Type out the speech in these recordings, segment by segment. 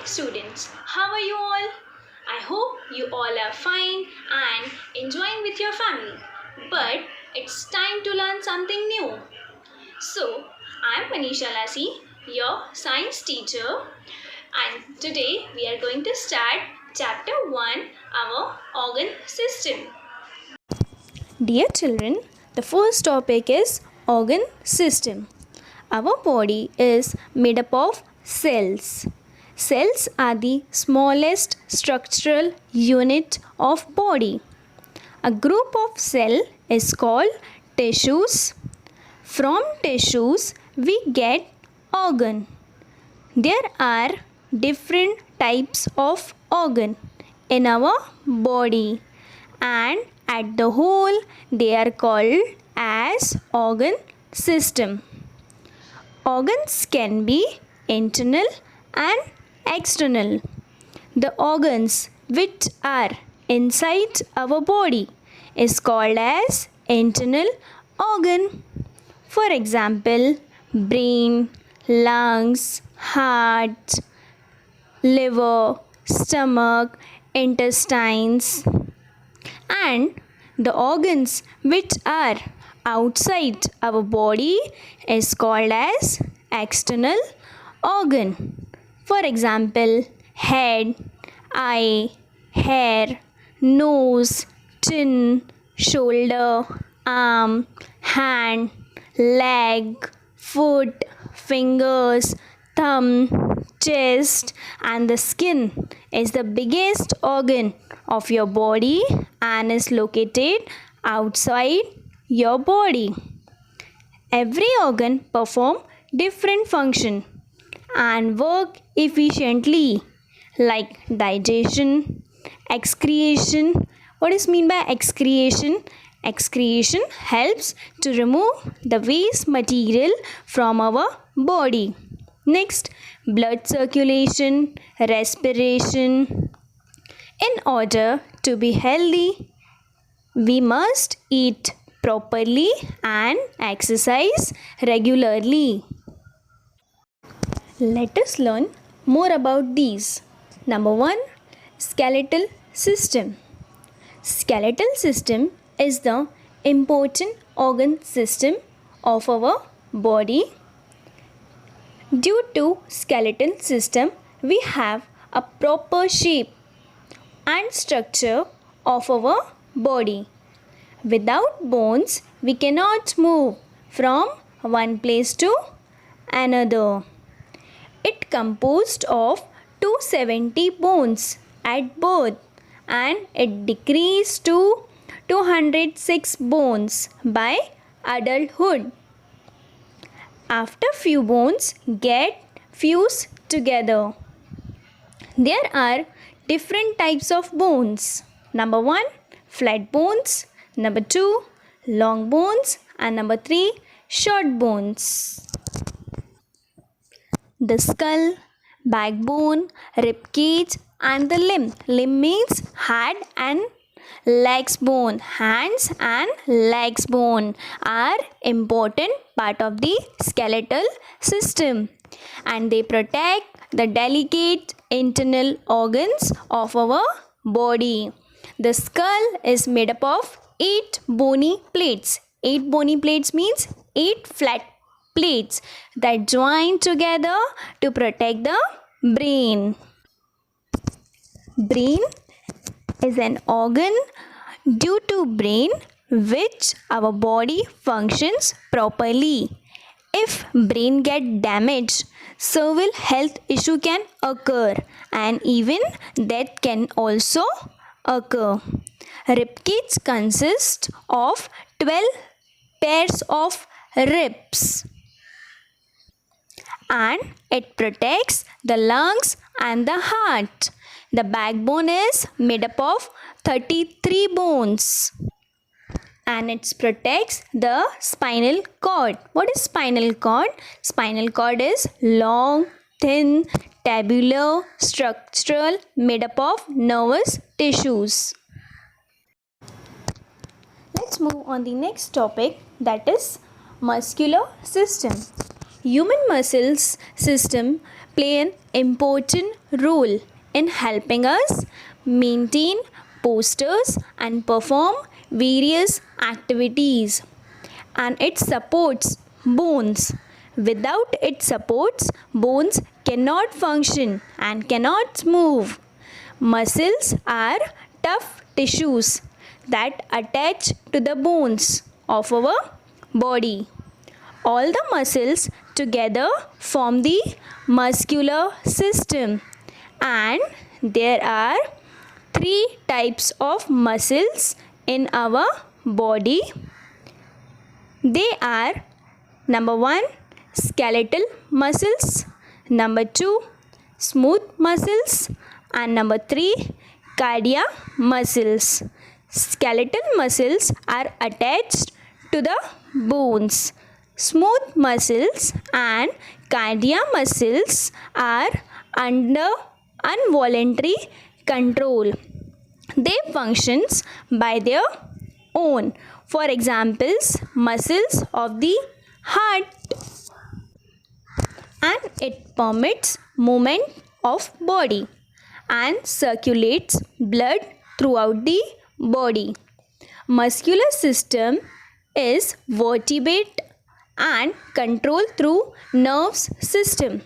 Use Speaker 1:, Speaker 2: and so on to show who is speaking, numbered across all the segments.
Speaker 1: students, how are you all? I hope you all are fine and enjoying with your family. But it's time to learn something new. So, I'm Manisha Lassi, your science teacher, and today we are going to start chapter 1, our organ system.
Speaker 2: Dear children, the first topic is organ system. Our body is made up of cells. Cells are the smallest structural unit of body. A group of cell is called tissues. From tissues we get organ. There are different types of organ in our body, and at the whole they are called as organ system. Organs can be internal and external. The organs which are inside our body is called as internal organ. For example, brain, lungs, heart, liver, stomach, intestines. And the organs which are outside our body is called as external organ. For example, head, eye, hair, nose, chin, shoulder, arm, hand, leg, foot, fingers, thumb, chest, and the skin is the biggest organ of your body and is located outside your body. Every organ perform different function and work efficiently, like digestion, excretion. What is mean by excretion? Excretion helps to remove the waste material from our body. Next, blood circulation, respiration. In order to be healthy, we must eat properly and exercise regularly. Let us learn more about these. Number 1, skeletal system. Skeletal system is the important organ system of our body. Due to skeletal system, we have a proper shape and structure of our body. Without bones, we cannot move from one place to another. It composed of 270 bones at birth and it decreased to 206 bones by adulthood. After few bones get fused together. There are different types of bones. Number 1, flat bones. Number 2, long bones. And number 3, short bones. The skull, backbone, rib cage and the limb. Limb means head and legs bone. Hands and legs bone are important part of the skeletal system, and they protect the delicate internal organs of our body. The skull is made up of 8 bony plates. 8 bony plates means 8 flat plates that join together to protect the brain. Brain is an organ due to brain which our body functions properly. If brain get damaged, severe health issue can occur and even death can also occur. Ribcage consists of 12 pairs of ribs and it protects the lungs and the heart. The backbone is made up of 33 bones and it protects the spinal cord. What is spinal cord? Spinal cord is long, thin, tabular structure made up of nervous tissues. Let's move on the next topic, that is muscular system. Human muscles system play an important role in helping us maintain postures and perform various activities, and it supports bones. Without its supports, bones cannot function and cannot move. Muscles are tough tissues that attach to the bones of our body. All the muscles together form the muscular system, and there are three types of muscles in our body. They are: number 1, skeletal muscles; number 2, smooth muscles; and number 3, cardiac muscles. Skeletal muscles are attached to the bones. Smooth muscles and cardiac muscles are under involuntary control. They functions by their own. For examples, muscles of the heart, and it permits movement of body and circulates blood throughout the body. Muscular system is vertebrate and controlled through nerves system.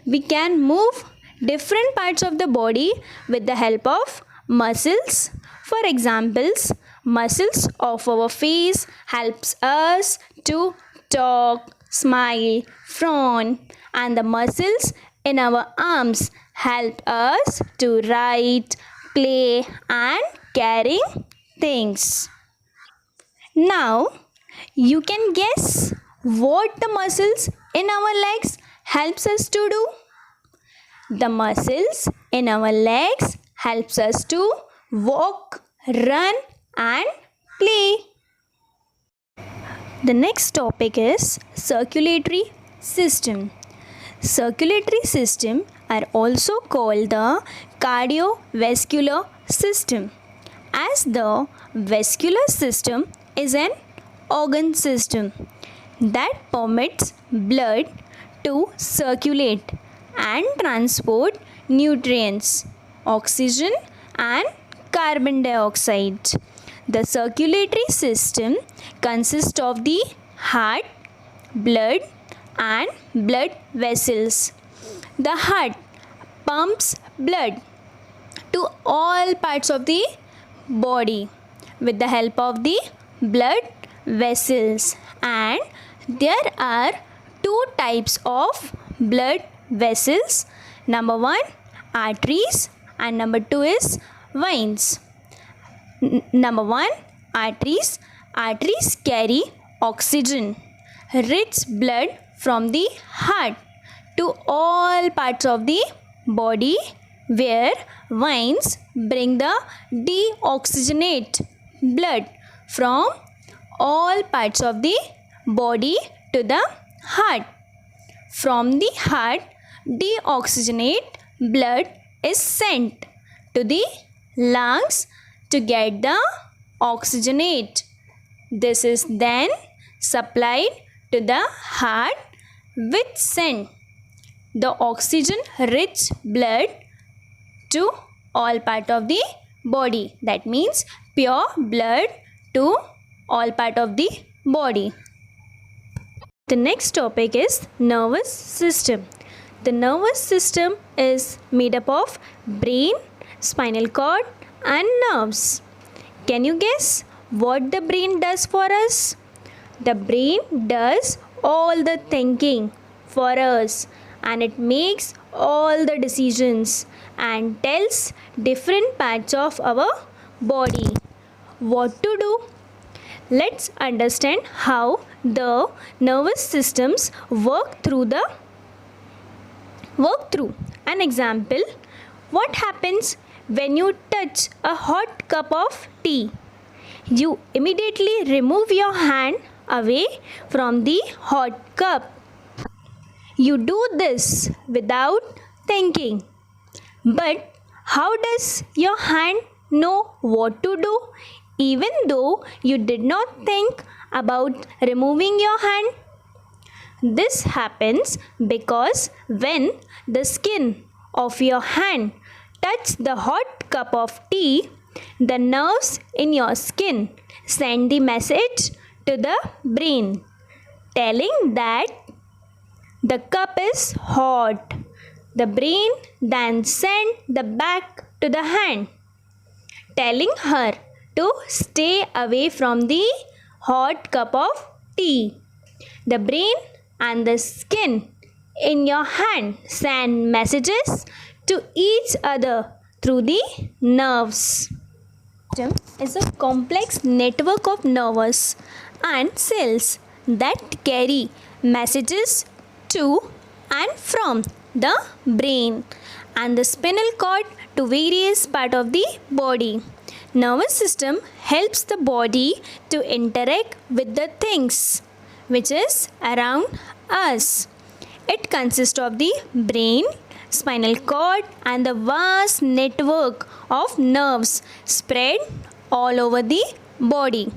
Speaker 2: We can move different parts of the body with the help of muscles. For examples, muscles of our face helps us to talk, smile, frown, and the muscles in our arms help us to write, play, and carry things. Now, you can guess what the muscles in our legs helps us to do. The muscles in our legs helps us to walk, run, and play. The next topic is circulatory system. Circulatory system are also called the cardiovascular system, as the vascular system is an organ system that permits blood to circulate and transport nutrients, oxygen, and carbon dioxide. The circulatory system consists of the heart, blood, and blood vessels. The heart pumps blood to all parts of the body with the help of the blood vessels, and there are two types of blood vessels. Number 1, arteries, and number 2 is veins. Number 1, arteries. Arteries carry oxygen rich blood from the heart to all parts of the body, where veins bring the deoxygenate blood from all parts of the body to the heart. From the heart, deoxygenate blood is sent to the lungs to get the oxygenate. This is then supplied to the heart, which send the oxygen rich blood to all part of the body. That means pure blood to all part of the body. The next topic is nervous system. The nervous system is made up of brain, spinal cord, and nerves. Can you guess what the brain does for us? The brain does all the thinking for us, and it makes all the decisions and tells different parts of our body what to do. Let's understand how the nervous systems work through. An example: what happens when you touch a hot cup of tea? You immediately remove your hand away from the hot cup. You do this without thinking. But how does your hand know what to do, even though you did not think about removing your hand? This happens because when the skin of your hand touch the hot cup of tea, the nerves in your skin send the message to the brain, telling that the cup is hot. The brain then sends the back to the hand, telling her to stay away from the hot cup of tea. The brain and the skin in your hand send messages to each other through the nerves. System is a complex network of nerves and cells that carry messages to and from the brain and the spinal cord to various parts of the body. Nervous system helps the body to interact with the things which is around us. It consists of the brain, spinal cord and the vast network of nerves spread all over the body.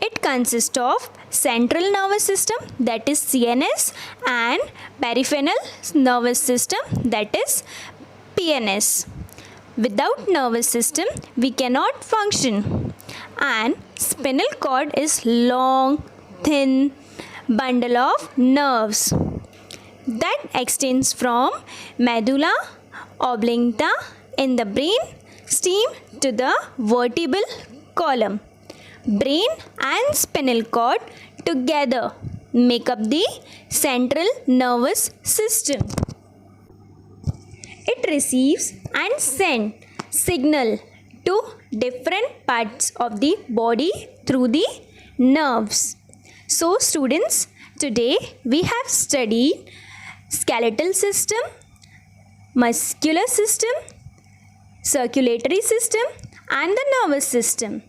Speaker 2: It consists of central nervous system, that is CNS, and peripheral nervous system, that is PNS. Without nervous system we cannot function. And spinal cord is long, thin bundle of nerves that extends from medulla oblongata in the brain stem to the vertebral column. Brain and spinal cord together make up the central nervous system. It receives and sends signal to different parts of the body through the nerves. So students, today we have studied skeletal system, muscular system, circulatory system and the nervous system.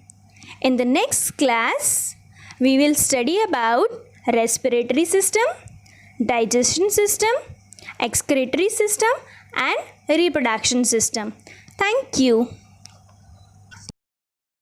Speaker 2: In the next class, we will study about respiratory system, digestion system, excretory system and reproduction system. Thank you.